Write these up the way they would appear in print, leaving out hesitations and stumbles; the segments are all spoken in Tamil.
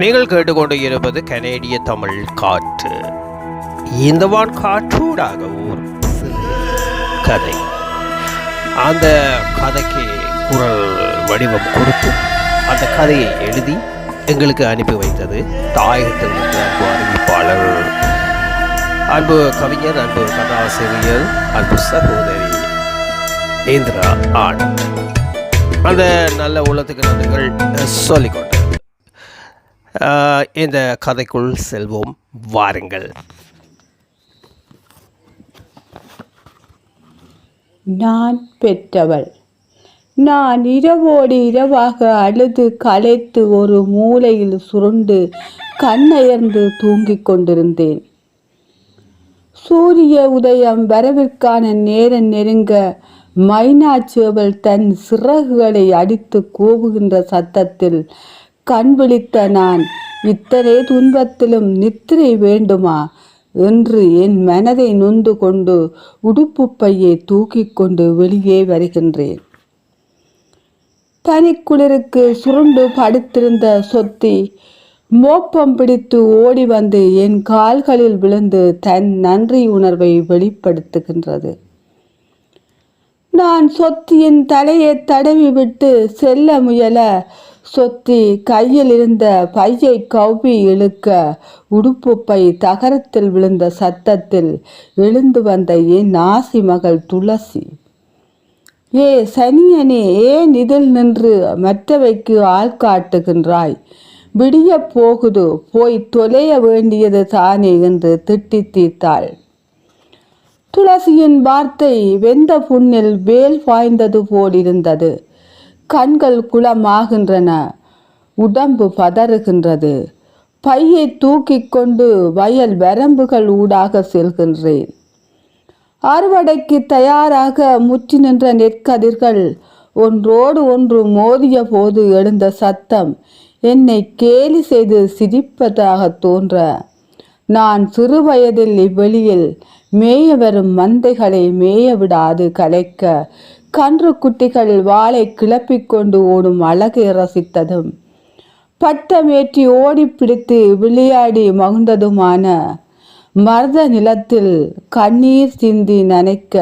நீங்கள் கேட்டுக்கொண்டு இருப்பது கனேடிய தமிழ் காற்று. இந்த வான் காற்றூடாக ஒரு கதை. அந்த கதைக்கு குரல் வடிவம் கொடுத்து அந்த கதையை எழுதி எங்களுக்கு அனுப்பி வைத்தது தாயகத்தில் இருந்த அன்பு அறிவிப்பாளர், அன்பு கவிஞர், அன்பு கதாசிரியர், அன்பு சகோதரி இந்திரா ஆனந்த். அந்த நல்ல உள்ளத்துக்கு நன்றிகள் சொல்லிக்கொண்டு இந்த கதைக்குள் செல்வோம், வாருங்கள். நான் பெற்றவள். நான் இரவோடு இரவாக அழுது களைத்து ஒரு மூலையில் சுருண்டு கண்ணயர்ந்து தூங்கிக் கொண்டிருந்தேன். சூரிய உதயம் வரவிற்கான நேரம் நெருங்க மைனாச்சேவல் தன் சிறகுகளை அடித்து கூவுகின்ற சத்தத்தில் கண் விழித்த நான், இத்தனை துன்பத்திலும் நித்திரை வேண்டுமா என்று என் மனதை நொந்து கொண்டு உடுப்பு பையை தூக்கி கொண்டு வெளியே வருகின்றேன். தனிக்குளிருக்கு சுருண்டு படுத்திருந்த சொத்தி மோப்பம் பிடித்து ஓடி வந்து என் கால்களில் விழுந்து தன் நன்றி உணர்வை வெளிப்படுத்துகின்றது. நான் சொத்தியின் தலையை தடவி விட்டு செல்ல முயல சொத்தி கையில் இருந்த பையை கவ்வி இழுக்க உடுப்பு பை தகரத்தில் விழுந்த சத்தத்தில் எழுந்து வந்த என் ஆசி மகள் துளசி, ஏ சனியனே, ஏன் இதில் நின்று மற்றவைக்கு ஆள் காட்டுகின்றாய்? விடிய போகுது, போய் தொலைய வேண்டியது தானே என்று திட்டி தீர்த்தாள். துளசியின் வார்த்தை வெந்த புண்ணில் வேல் பாய்ந்தது போலிருந்தது. கண்கள் குளமாகின்றன, உடம்பு பதறுகின்றது. பையை தூக்கி கொண்டு வயல் வரம்புகள் ஊடாக செல்கின்றேன். அறுவடைக்கு தயாராக முற்றி நின்ற நெற்கதிர்கள் ஒன்றோடு ஒன்று மோதிய போது எழுந்த சத்தம் என்னை கேலி செய்து சிரிப்பதாக தோன்ற, நான் சிறு வயதில் இவ்வெளியில் மேய வரும் மந்தைகளை மேய விடாது கலைக்க கன்று குட்டிகள் வாளை கிளப்பிக்கொண்டு ஓடும் அழகை ரசித்ததும் பட்டமேற்றி ஓடி பிடித்து விளையாடி மகிழ்ந்ததுமான மருத நிலத்தில் கண்ணீர் சிந்தி நனைக்க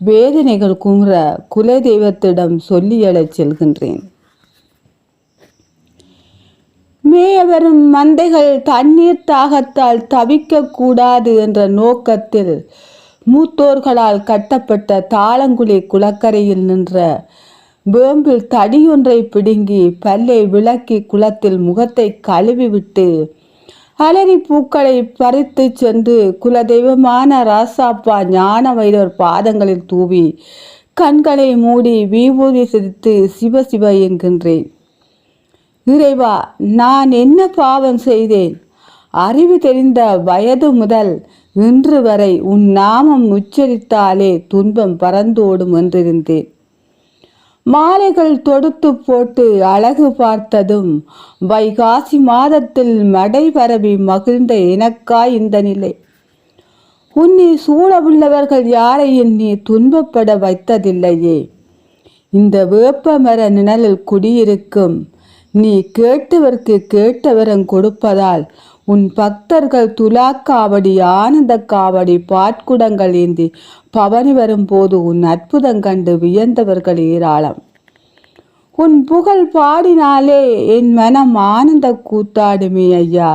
வேதனைகள் குமுற குலதெய்வத்திடம் சொல்லி எழச் செல்கின்றேன். மேய வரும் மந்தைகள் தண்ணீர் தாகத்தால் தவிக்க கூடாது என்ற நோக்கத்தில் மூத்தோர்களால் கட்டப்பட்ட தாளங்குழி குளக்கரையில் நின்ற வேம்பில் தடியொன்றை பிடுங்கி பல்லை விளக்கி குளத்தில் முகத்தை கழுவி விட்டு அலரி பூக்களை பறித்து சென்று குலதெய்வமான ராசாப்பா ஞான வைரவர் பாதங்களில் தூவி கண்களை மூடி விபூதி சிரித்து சிவ சிவ என்கின்றேன். இறைவா, நான் என்ன பாவம் செய்தேன்? அறிவு தெரிந்த வயது முதல் இன்று வரை உன் நாமம் உச்சரித்தாலே துன்பம் பறந்தோடும் என்றிருந்தேன். மாலைகள் தொடுத்து போட்டு அழகு பார்த்ததும் வைகாசி மாதத்தில் மடை பரவி மகிழ்ந்த எனக்காய் இந்த நிலை. உன்னை சூழவுள்ளவர்கள் யாரையும் நீ துன்பப்பட வைத்ததில்லையே. இந்த வேப்ப மர நிழலில் குடியிருக்கும் நீ கேட்டவர்க்கு கேட்டவரம் கொடுப்பதால் உன் பக்தர்கள் துலாக்காவடி, ஆனந்த காவடி, பாட்குடங்கள் ஏந்தி பவனி வரும்போது உன் அற்புதம் கண்டு வியந்தவர்கள் ஏராளம். உன் புகழ் பாடினாலே என் மனம் ஆனந்த கூத்தாடுமே ஐயா.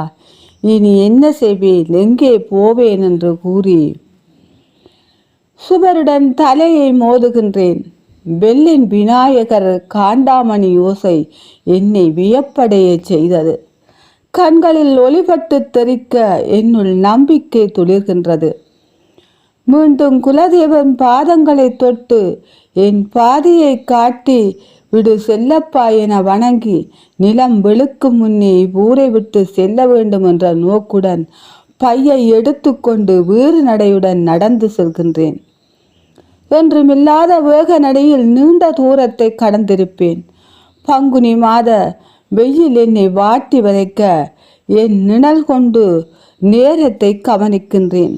இனி என்ன செய்வேன், எங்கே போவேன் என்று கூறி சுவருடன் தலையை மோதுகின்றேன். வெள்ளின் விநாயகர் காண்டாமணி யோசை என்னை வியப்படைய செய்தது. கண்களில் ஒளிபட்டு தெறிக்க என்னுள் நம்பிக்கை துளிர்கின்றது. மீண்டும் குலதெய்வம் பாதங்களை தொட்டு என் பாதையை காட்டி விடு செல்லப்பா என வணங்கி நிலம் வெளுக்கும் முன்னே ஊரை விட்டு செல்ல வேண்டும் என்ற நோக்குடன் பையை எடுத்துக்கொண்டு வீறு நடையுடன் நடந்து செல்கின்றேன். என்றுமில்லாத வேக நடையில் நீண்ட தூரத்தை கடந்திருப்பேன். பங்குனி மாத வெயில் என்னை வாட்டி வதைக்க என் நிழல் கொண்டு நேரத்தை கவனிக்கின்றேன்.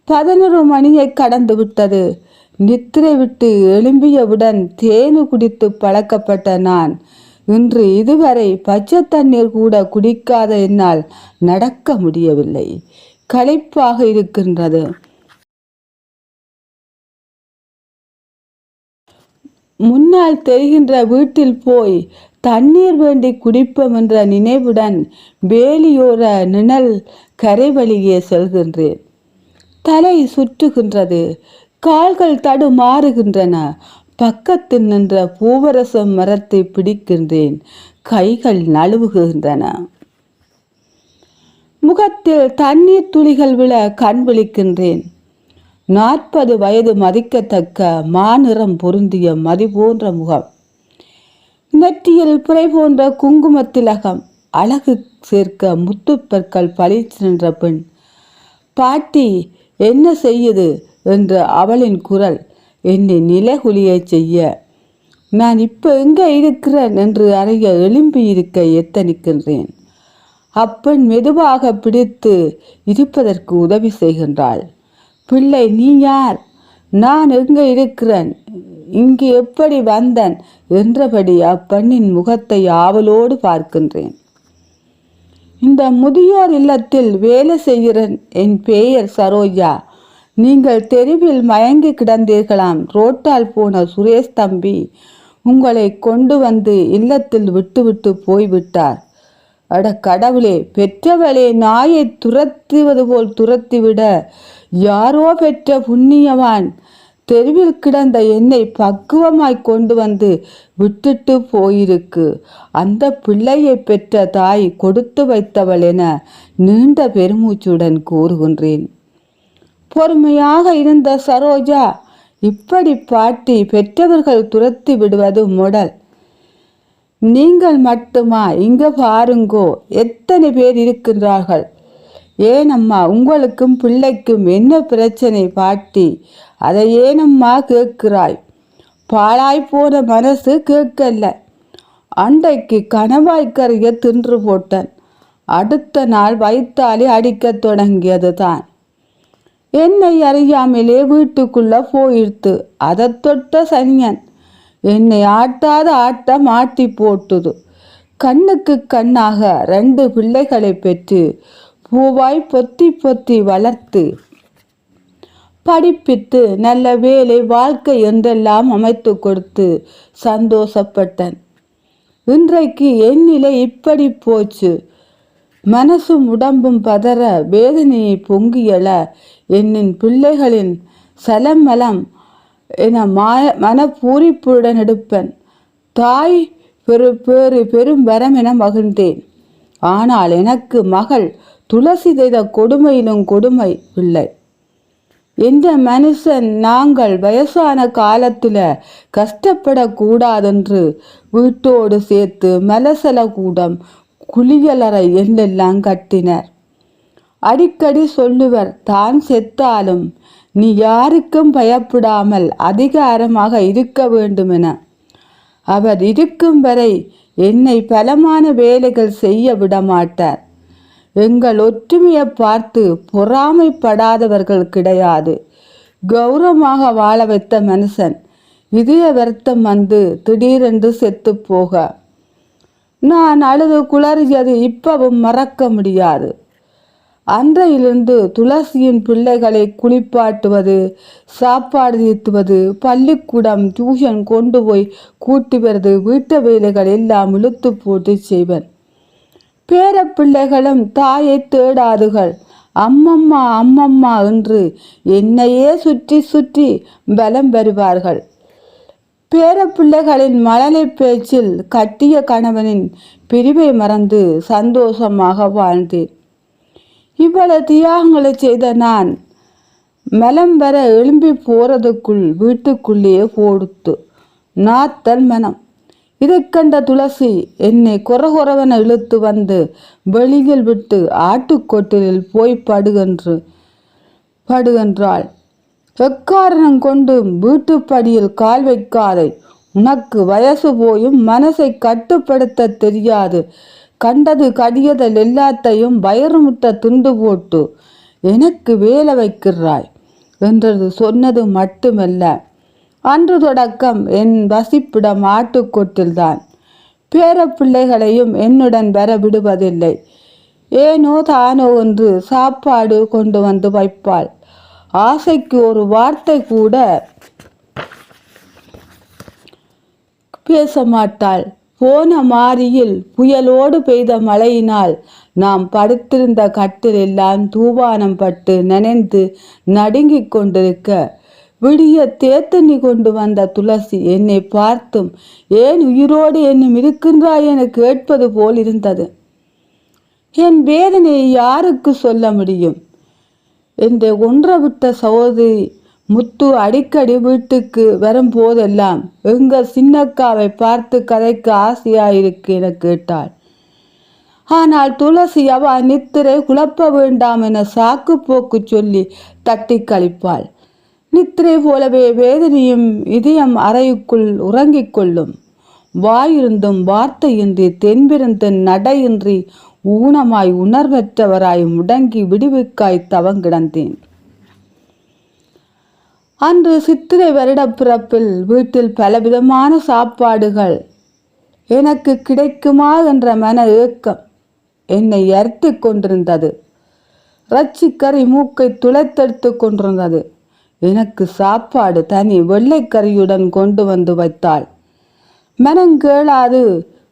11 மணியை கடந்து விட்டது. நித்திரை விட்டு எழும்பியவுடன் தேனு குடித்து பழக்கப்பட்ட நான் இன்று இதுவரை பச்சை தண்ணீர் கூட குடிக்காத என்னால் நடக்க முடியவில்லை. களைப்பாக இருக்கின்றது. முன்னால் தெரிகின்ற வீட்டில் போய் தண்ணீர் வேண்டி குடிப்போம் என்ற நினைவுடன் வேலியோர நிழல் கரை வழியே செல்கின்றேன். தலை சுற்றுகின்றது, கால்கள் தடுமாறுகின்றன. பக்கத்தில் நின்ற பூவரசம் மரத்தை பிடிக்கின்றேன், கைகள் நழுவுகின்றன. முகத்தில் தண்ணீர் துளிகள் விழ கண் விழிக்கின்றேன். 40 வயது மதிக்கத்தக்க மாநிறம் பொருந்திய மதி போன்ற முகம், நெற்றியில் பிறை போன்ற குங்குமத்திலகம், அழகு சேர்க்க முத்துப்பற்கள் பளிச்சு நின்ற பெண். பாட்டி என்ன செய்யுது என்ற அவளின் குரல் என்னை நிலைகுலிய செய்ய, நான் இப்ப எங்க இருக்கிறேன் என்று அறிய எழும்பி இருக்க எத்தனிக்கின்றேன். அப்பெண் மெதுவாக பிடித்து இருப்பதற்கு உதவி செய்கின்றாள். பிள்ளை, நீ யார்? நான் எங்க இருக்கிறேன்? இங்கு எப்படி வந்தன் என்றபடி அப்பெண்ணின் முகத்தை ஆவலோடு பார்க்கின்றேன். இந்த முதியோர் இல்லத்தில் வேலை செய்கிறேன். என் பெயர் சரோஜா. நீங்கள் தெருவில் மயங்கி கிடந்தீர்களாம். ரோட்டால் போன சுரேஷ் தம்பி உங்களை கொண்டு வந்து இல்லத்தில் விட்டுவிட்டு போய்விட்டார். அட கடவுளே, பெற்றவளே, நாயை துரத்துவது போல் துரத்திவிட யாரோ பெற்ற புண்ணியவான் தெருவில் கிடந்த என்னை பக்குவமாய் கொண்டு வந்து விட்டுட்டு போயிருக்கு. அந்த பிள்ளையை பெற்ற தாய் கொடுத்து வைத்தவள் என நீண்ட பெருமூச்சுடன் கூறுகின்றேன். பொறுமையாக இருந்த சரோஜா, இப்படி பாட்டி பெற்றவர்கள் துரத்தி விடுவது முடல். நீங்கள் மட்டுமா? இங்க பாருங்கோ, எத்தனை பேர் இருக்கின்றார்கள். ஏனம்மா, உங்களுக்கும் பிள்ளைக்கும் என்ன பிரச்சனை பாட்டி? அதை ஏனம்மா கேட்கிறாய்? பாழாய் போன மனசு கேட்கல. அன்றைக்கு கணவாய்க்கரைய தின்று போட்டேன். அடுத்த நாள் வயிற்றாலே அடிக்க தொடங்கியது தான். என்னை அறியாமலே வீட்டுக்குள்ள போயிடுத்து. அதை தொட்ட சனியன் என்னை ஆட்டாத ஆட்டம் ஆட்டி போட்டுது. கண்ணுக்கு கண்ணாக 2 பிள்ளைகளை பெற்று பூவாய் பொத்தி பொத்தி வளர்த்து படிப்பித்து நல்ல வேலை வாழ்க்கை என்றெல்லாம் அமைத்து கொடுத்து சந்தோஷப்பட்டேன். இன்றைக்கு என் நிலை இப்படி போச்சு. மனசும் உடம்பும் பதற வேதனையை பொங்கியல. என்னின் பிள்ளைகளின் சலமலம் என மனப்பூரிப்புடன் எடுப்பேன். தாய் பெரும் வரம் என மகிழ்ந்தேன். ஆனால் எனக்கு மகள் துளசி செய்த கொடுமையிலும் கொடுமை பிள்ளை. எந்த மனுஷன் நாங்கள் வயசான காலத்துல கஷ்டப்படக்கூடாதென்று வீட்டோடு சேர்த்து மலசல கூடம், குளியலறை என்றெல்லாம் கட்டினர். அடிக்கடி சொல்லுவர், தான் செத்தாலும் நீ யாருக்கும் பயப்படாமல் அதிகாரமாக இருக்க வேண்டுமென. அவர் இருக்கும் வரை என்னை பலமான வேலைகள் செய்ய விடமாட்டார். எங்கள் ஒற்றுமையை பார்த்து பொறாமைப்படாதவர்கள் கிடையாது. கௌரவமாக வாழ வைத்த மனுஷன் இதய வருத்தம் வந்து திடீரென்று செத்து போக நான் அழுது குளறியது இப்பவும் மறக்க முடியாது. அன்றையிலிருந்து துளசியின் பிள்ளைகளை குளிப்பாட்டுவது, சாப்பாடு தீர்த்துவது, பள்ளிக்கூடம், டியூஷன் கொண்டு போய் கூட்டி வருது, வீட்டு வேலைகள் எல்லாம் இழுத்து போட்டு செய்வன். பேர பிள்ளைகளும் தாயை தேடாதுகள். அம்மம்மா அம்மம்மா என்று என்னையே சுற்றி சுற்றி பலம் பெறுவார்கள். பேர பிள்ளைகளின் மழலை பேச்சில் கட்டிய கணவனின் பிரிவை மறந்து சந்தோஷமாக வாழ்ந்தேன். இவ்வளவு தியாகங்களை செய்த நான் மலம் வர எழும்பி போறதுக்குள் வீட்டுக்குள்ளேயே போடுத்து நாத்தல் மனம். இதை கண்ட துளசி என்னை குறகுறவன இழுத்து வந்து வெளியில் விட்டு ஆட்டுக்கொட்டிலில் போய் படுகின்றாள். எக்காரணம் கொண்டும் வீட்டுப்படியில் கால் வைக்காதே. உனக்கு வயசு போயும் மனசை கட்டுப்படுத்த தெரியாது. கண்டது கடியதல் எல்லாத்தையும் வயிறு முட்ட துண்டு போட்டு எனக்கு வேலை வைக்கிறாய் என்றது சொன்னது மட்டுமல்ல, அன்று தொடக்கம் என் வசிப்பிடம் ஆட்டுக்கொட்டில்தான். பேர பிள்ளைகளையும் என்னுடன் வர விடுவதில்லை. ஏனோ தானோ என்று சாப்பாடு கொண்டு வந்து வைப்பாள். ஆசைக்கு ஒரு வார்த்தை கூட பேச மாட்டாள். போன மாரியில் புயலோடு பெய்த மழையினால் நாம் படுத்திருந்த கட்டில் எல்லாம் தூவானம் பட்டு நனைந்து நடுங்கிக் கொண்டிருக்க, விடிய தேத்தண்ணி கொண்டு வந்த துளசி என்னை பார்த்தும் ஏன் உயிரோடு என்னும் இருக்கின்றாய் என கேட்பது போல் இருந்தது. என் வேதனையை யாருக்கு சொல்ல முடியும்? என்னை ஒன்றவிட்ட சகோதரி முத்து அடிக்கடி வீட்டுக்கு வரும்போதெல்லாம் எங்க சின்னக்காவை பார்த்து கதைக்க ஆசையாயிருக்கு என கேட்டாள். ஆனால் துளசி அவ நித்திரை குழப்ப வேண்டாம் என சாக்கு போக்கு சொல்லி தட்டி கழிப்பாள். நித்திரை போலவே வேதனையும் இதயம் அறையுக்குள் உறங்கிக் கொள்ளும். வாயிருந்தும் வார்த்தையின்றி தென்பிருந்த நடையின்றி ஊனமாய் உணர்வற்றவராய் முடங்கி விடுவிக்காய் தவங்கிடந்தேன். அன்று சித்திரை வருட பிறப்பில் வீட்டில் பலவிதமான சாப்பாடுகள் எனக்கு கிடைக்குமா என்ற மன ஏக்கம் என்னை அறுத்து கொண்டிருந்தது. இறைச்சிக்கறி மூக்கை துளைத்தெடுத்து கொண்டிருந்தது. எனக்கு சாப்பாடு தனி வெள்ளைக்கறியுடன் கொண்டு வந்து வைத்தாள். மனம் கேளாது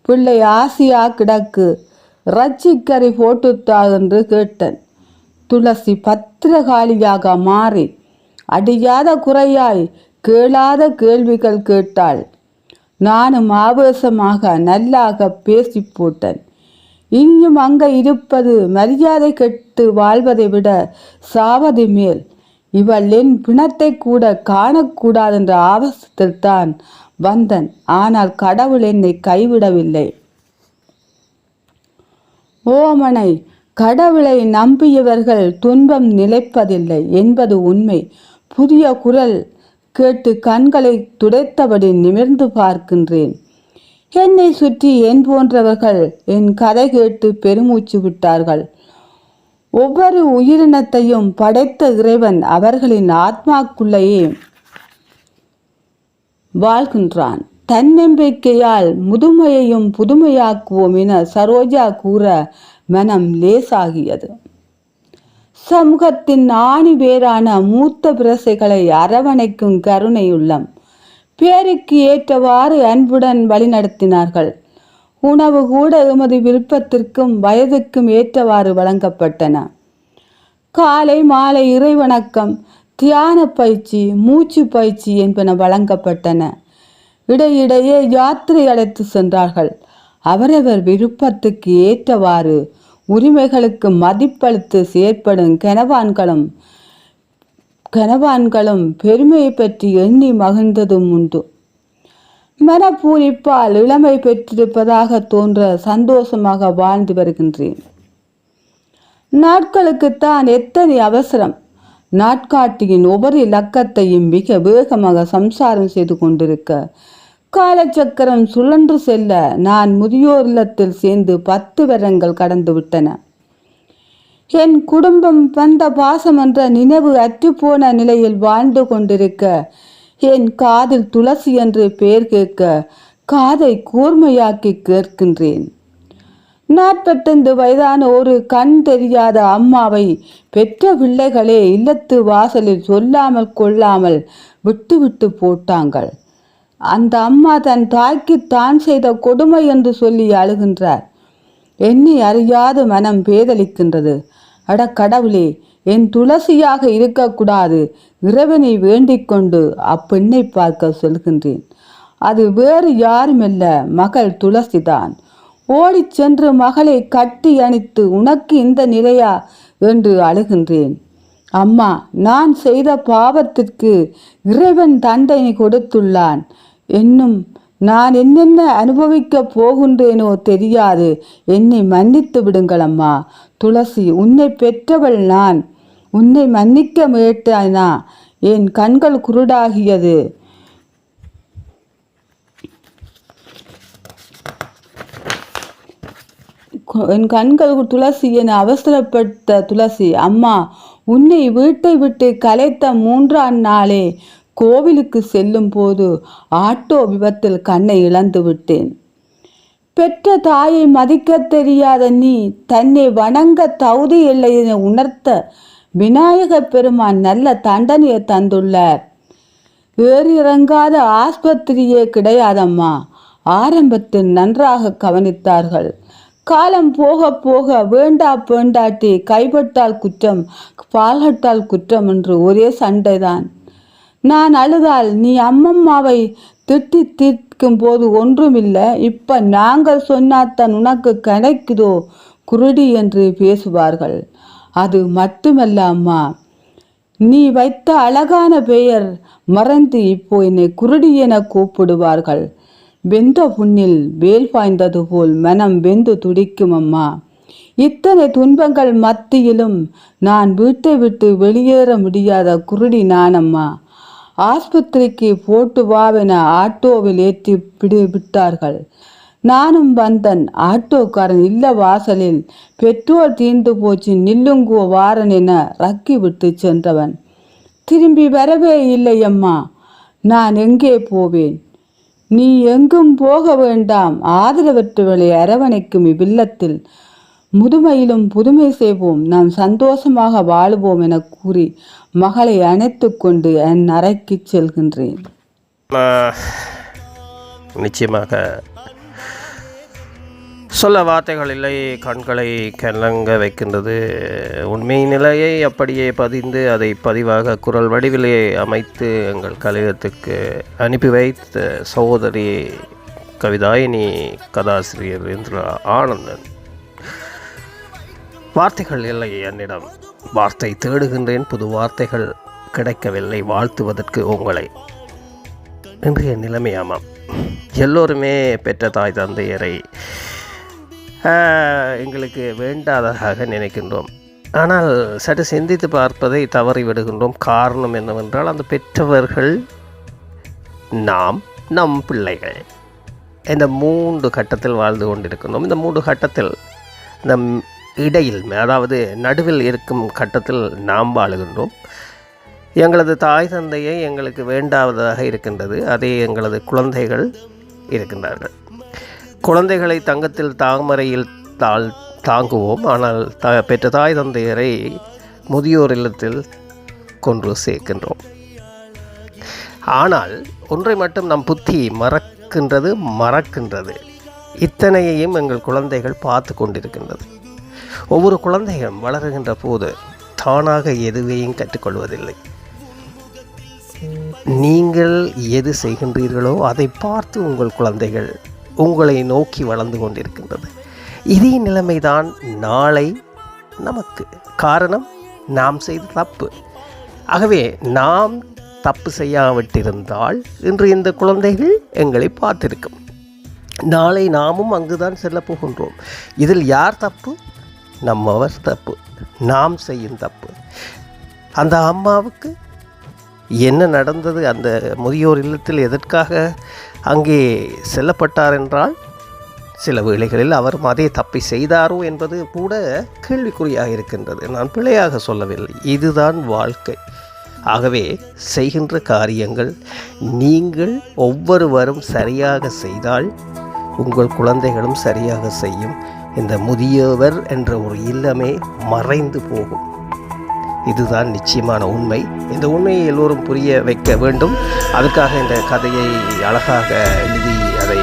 பிள்ளை ஆசையா கிடக்கு, இறைச்சிக்கறி போட்டுத்தா என்று கேட்டேன். துளசி பத்திரகாளியாக மாறி அடியாத குறையாய் கேளாத கேள்விகள் கேட்டாள். நானும் ஆவேசமாக நல்லாக பேசி போட்டேன். இங்கும் அங்க இருப்பது மரியாதை கெட்டு வாழ்வதை விட சாவதி மேல். இவள் என் பிணத்தை கூட காணக்கூடாதென்ற ஆவேசத்தில் தான் வந்தன். ஆனால் கடவுள் என்னை கைவிடவில்லை. ஓமனை, கடவுளை நம்பியவர்கள் துன்பம் நிலைப்பதில்லை என்பது உண்மை. புதிய குரல் கேட்டு கண்களை துடைத்தபடி நிமிர்ந்து பார்க்கின்றேன். என்னை சுற்றி என் போன்றவர்கள் என் கதை கேட்டு பெருமூச்சு விட்டார்கள். ஒவ்வொரு உயிரினத்தையும் படைத்த இறைவன் அவர்களின் ஆத்மாக்குள்ளேயே வாழ்கின்றான். தன்னம்பிக்கையால் முதுமையையும் புதுமையாக்குவோம் என சரோஜா கூற மனம் லேசாகியது. சமூகத்தின் ஆணி வேரான மூத்த பிரசைகளை அரவணைக்கும் கருணை உள்ளம். பேருக்கு ஏற்றவாறு அன்புடன் வழிநடத்தினார்கள். உணவு கூட எமது விருப்பத்திற்கும் வயதுக்கும் ஏற்றவாறு வழங்கப்பட்டன. காலை மாலை இறைவணக்கம், தியான பயிற்சி, மூச்சு பயிற்சி என்பன வழங்கப்பட்டன. இடையிடையே யாத்திரை அழைத்து சென்றார்கள். அவரவர் விருப்பத்துக்கு ஏற்றவாறு உரிமைகளுக்கு மதிப்பளித்து செயற்படும் கனவான்களும் பெருமையை பற்றி எண்ணி மகிழ்ந்ததும் உண்டு. மனப்பூரிப்பால் இளமை பெற்றிருப்பதாக தோன்ற சந்தோஷமாக வாழ்ந்து வருகின்றேன். நாட்களுக்குத்தான் எத்தனை அவசரம்! நாட்காட்டியின் ஒவ்வொரு இலக்கத்தையும் மிக வேகமாக சம்சாரம் செய்து கொண்டிருக்க, காலச்சக்கரம் சுழன்று செல்ல நான் முதியோர் இல்லத்தில் சேர்ந்து 10 வருடங்கள் கடந்து விட்டன. என் குடும்பம் வந்த பாசம் என்ற நினைவு அற்றுப்போன நிலையில் வாழ்ந்து கொண்டிருக்க, என் காதில் துளசி என்று பெயர் கேட்க காதை கூர்மையாக்கி கேட்கின்றேன். 45 வயதான ஒரு கண் தெரியாத அம்மாவை பெற்ற பிள்ளைகளே இல்லத்து வாசலில் சொல்லாமல் கொள்ளாமல் விட்டு போட்டாங்கள். அந்த அம்மா தன் தாய்க்கு தான் செய்த கொடுமை என்று சொல்லி அழுகின்றார். என்னை அறியாத மனம் பேதலிக்கின்றது. அட கடவுளே, என் துளசியாக இருக்கக்கூடாது. இறைவனை வேண்டிக் கொண்டு அப்பெண்ணை பார்க்க சொல்கின்றேன். அது வேறு யாருமல்ல, மகள் துளசிதான். ஓடி சென்று மகளை கட்டி அணைத்து, உனக்கு இந்த நிலையா என்று அழுகின்றேன். அம்மா, நான் செய்த பாவத்திற்கு இறைவன் தண்டனை கொடுத்துள்ளான். என்னும் நான் என்னென்ன அனுபவிக்க போகின்றேனோ தெரியாது. என்னை மன்னித்து விடுங்கள் அம்மா. துளசி, உன்னை பெற்றவள் நான். உன்னை மன்னிக்க முயற்றானா? என் கண்கள் குருடாகியது. என் கண்கள் துளசி என அவசரப்பட்ட துளசி, அம்மா, உன்னை வீட்டை விட்டு கலைத்த 3ஆம் நாளே கோவிலுக்கு செல்லும் போது ஆட்டோ விபத்தில் கண்ணை இழந்து விட்டேன். பெற்ற தாயை மதிக்க தெரியாத நீ தன்னை வணங்க தகுதி இல்லை என உணர்த்த விநாயக பெருமான் நல்ல தண்டனையை தந்துள்ளார். ஏறி இறங்காத ஆஸ்பத்திரியே கிடையாதம்மா. ஆரம்பத்தில் நன்றாக கவனித்தார்கள். காலம் போக போக வேண்டா வேண்டாட்டி கைப்பட்டால் குற்றம், பால்கட்டால் குற்றம் என்று ஒரே சண்டைதான். நான் அழுதால் நீ அம்மம்மாவை திட்டி தீர்க்கும் போது ஒன்றுமில்லை, இப்ப நாங்கள் சொன்னாத்தான் உனக்கு கிடைக்குதோ குருடி என்று பேசுவார்கள். அது மட்டுமல்ல அம்மா, நீ வைத்த அழகான பெயர் மறந்து இப்போ என்னை குருடி என கூப்பிடுவார்கள். வெந்த புண்ணில் வேல் பாய்ந்தது போல் மனம் வெந்து துடிக்கும் அம்மா. இத்தனை துன்பங்கள் மத்தியிலும் நான் வீட்டை விட்டு வெளியேற முடியாத குருடி நானம்மா. ஆஸ்பத்திரிக்கு போட்டு வாவென ஆட்டோவில் ஏற்றி விட்டார்கள். நானும் வந்தன். ஆட்டோக்காரன் இல்ல வாசலில் பெட்ரோல் தீர்ந்து போச்சு நில்லுங்கோ வாரன் என ரக்கி விட்டு சென்றவன் திரும்பி வரவே இல்லை அம்மா. நான் எங்கே போவேன்? நீ எங்கும் போக வேண்டாம். ஆதரவற்றவர்களை அரவணைக்கும் இவ்வில்லத்தில் முதுமையிலும் புதுமை செய்வோம், நாம் சந்தோஷமாக வாழுவோம் என கூறி மகளை அணைத்து கொண்டு என் அறைக்கு செல்கின்றேன். நிச்சயமாக சொல்ல வார்த்தைகள் இல்லை, கண்களை கலங்க வைக்கின்றது. உண்மை நிலையை அப்படியே பதிந்து அதை பதிவாக குரல் வடிவிலே அமைத்து எங்கள் கலையத்துக்கு அனுப்பி வைத்த சகோதரி கவிதாயினி, கதாசிரியர் இந்திரா ஆனந்தன். வார்த்தைகள் இல்லை என்னிடம், வார்த்தை தேடுகின்றேன், புது வார்த்தைகள் கிடைக்கவில்லை வாழ்த்துவதற்கு உங்களை. இன்றைய நிலைமையாமாம். எல்லோருமே பெற்ற தாய் தந்தையரை எங்களுக்கு வேண்டாததாக நினைக்கின்றோம். ஆனால் சற்று சிந்தித்து பார்ப்பதை தவறிவிடுகின்றோம். காரணம் என்னவென்றால், அந்த பெற்றவர்கள் நாம், நம் பிள்ளைகள், இந்த 3 கட்டத்தில் வாழ்ந்து கொண்டிருக்கின்றோம். இந்த 3 கட்டத்தில் நம் இடையில், அதாவது நடுவில் இருக்கும் கட்டத்தில் நாம் வாழுகின்றோம். எங்களது தாய் தந்தையை எங்களுக்கு வேண்டாததாக இருக்கின்றது. அதே எங்களது குழந்தைகள் இருக்கின்றார்கள். குழந்தைகளை தங்கத்தில் தாமரையில் தாங்குவோம், ஆனால் பெற்ற தாய் தந்தையரை முதியோர் இல்லத்தில் கொன்று சேர்க்கின்றோம். ஆனால் ஒன்றை மட்டும் நம் புத்தி மறக்கின்றது. இத்தனையையும் எங்கள் குழந்தைகள் பார்த்து கொண்டிருக்கின்றது. ஒவ்வொரு குழந்தையும் வளருகின்ற போது தானாக எதுவையும் கற்றுக்கொள்வதில்லை. நீங்கள் எது செய்கின்றீர்களோ அதை பார்த்து உங்கள் குழந்தைகள் உங்களை நோக்கி வளர்ந்து கொண்டிருக்கின்றது. இதே நிலைமைதான் நாளை நமக்கு. காரணம், நாம் செய்த தப்பு. ஆகவே நாம் தப்பு செய்யாவிட்டிருந்தால் இன்று இந்த குழந்தைகள் எங்களை பார்த்திருக்கும். நாளை நாமும் அங்குதான் செல்ல போகின்றோம். இதில் யார் தப்பு? நம்மவர் தப்பு, நாம் செய்யும் தப்பு. அந்த அம்மாவுக்கு என்ன நடந்தது? அந்த முதியோர் இல்லத்தில் எதற்காக அங்கே செல்லப்பட்டார் என்றால், சில வேளைகளில் அவர் அதே தப்பை செய்தாரோ என்பது கூட கேள்விக்குறியாக இருக்கின்றது. நான் பிழையாக சொல்லவில்லை, இதுதான் வாழ்க்கை. ஆகவே செய்கின்ற காரியங்கள் நீங்கள் ஒவ்வொருவரும் சரியாக செய்தால் உங்கள் குழந்தைகளும் சரியாக செய்யும். இந்த முதியவர் என்ற ஒரு இல்லமே மறைந்து போகும். இதுதான் நிச்சயமான உண்மை. இந்த உண்மையை எல்லோரும் புரிய வைக்க வேண்டும். அதற்காக இந்த கதையை அழகாக எழுதி அதை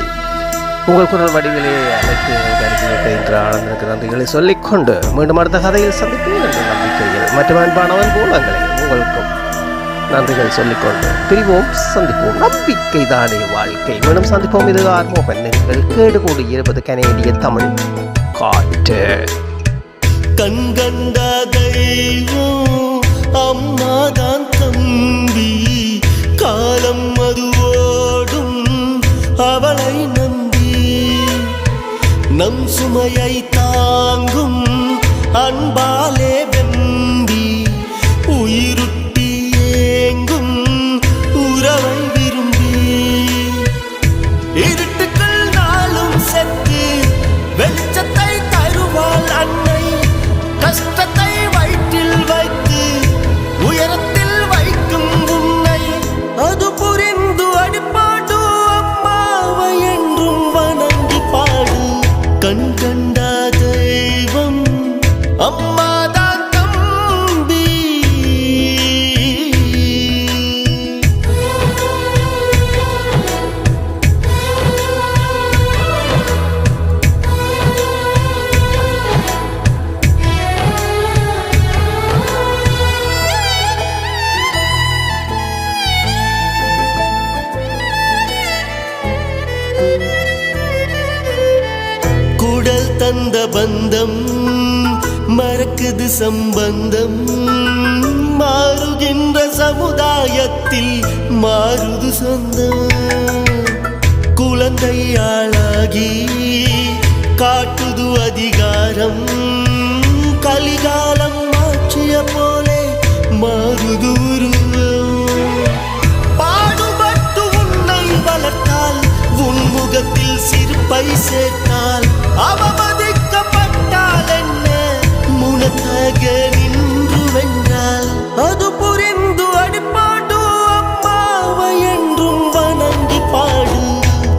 உங்கள் குரல் வடிவிலே அமைத்து அனுப்பிவிட்ட என்ற ஆனந்தனுக்கு நன்றிகளை சொல்லிக்கொண்டு மீண்டும் அடுத்த கதையில் சந்திப்பேன் என்ற நம்பிக்கைகள் மற்றும் அன்பானவன் போலங்களை உங்களுக்கும் நன்றிகள் சொல்லிக்கொண்டு பிரிவோம், சந்திப்போம். நம்பிக்கை தானே வாழ்க்கை. மீண்டும் சந்திப்போம். இது ஆர்மோகன். நீங்கள் கேடுகூடி இருப்பது கனேடிய தமிழ் காற்று. கண்கண்ட தெய்வம் அம்மாதான் தம்பி, காலம் அதுவோடும் அவளை நம்பி, நம் சுமையை தாங்கும் அன்பாலே வெம்பி, உயிருட்டி ஏங்கும் உறவை விரும்பி, இருட்டுக்கள் நாளும் செத்து வெளிச்சத்தை தருவாள் அன்னை, கஷ்டத்தை வயிற்றில் வைத்து உயரத்தில் வைக்கும் உன்னை புரிந்து அடிப்பாடு அம்மாவை என்றும் வணங்கி பாடு கண் கண்ட தெய்வம் அம்மாதான் தம்பி குடல் தந்த பந்தம் மறக்குது சம்பந்தம் மாறுகின்ற சமுதாயத்தில் மாறுது சொந்தம் குழந்தையாளாகி காட்டுது அதிகாரம் கலிகாலம் மாற்றிய போலே மாறுது உருவம் பாடுபட்டு உன்னை வளர்த்தால் உன் முகத்தில் சிரிப்பை சேர்த்தால் அவமதிக்கப்பட்டால் என்ன முனக்காக நின்று வென்றால் அது புரிந்து அடிப்பாடு அம்மாவை என்றும் வணங்கி பாடு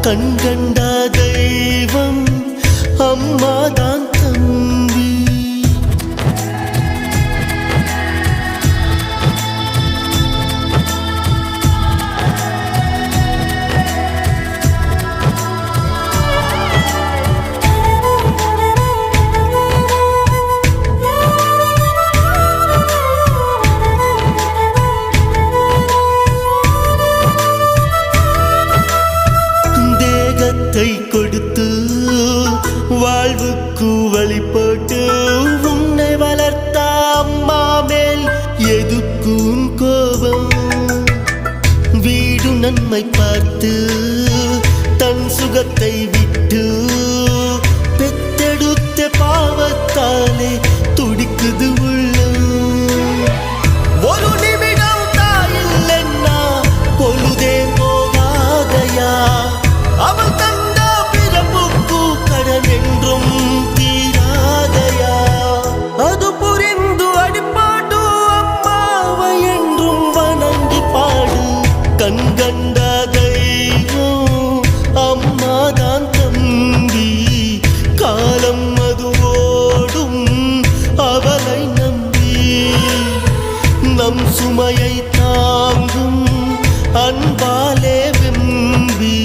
கண் கண்ட தெய்வம் அம்மாதான் தம்பி தேகத்தை கொடுத்து வாழ்வுக்கு வழிபட்டு உன்னை வளர்த்த அம்மா மேல் எதுக்கும் கோபம் வீடு நன்மை பார்த்து தன் சுகத்தை விட்டு பெத்தெடுத்த பாவத்தாலே துடிக்குது உள்ளம் ஒரு நிமிடம் தாயில் என்ன பொழுதே போகாதையா அவள் தந்த பிறப்புக்கு கடன் என்றும் தீராதையா அது புரிந்து அடிப்பாடு அம்மாவை என்றும் வணங்கி பாடு கண் கண்ட தெய்வம் அம்மாதான் தம்பி காலம் அது ஓடும் அவளை நம்பி நம் சுமையை தாங்கும் அன்பாலே வெம்பி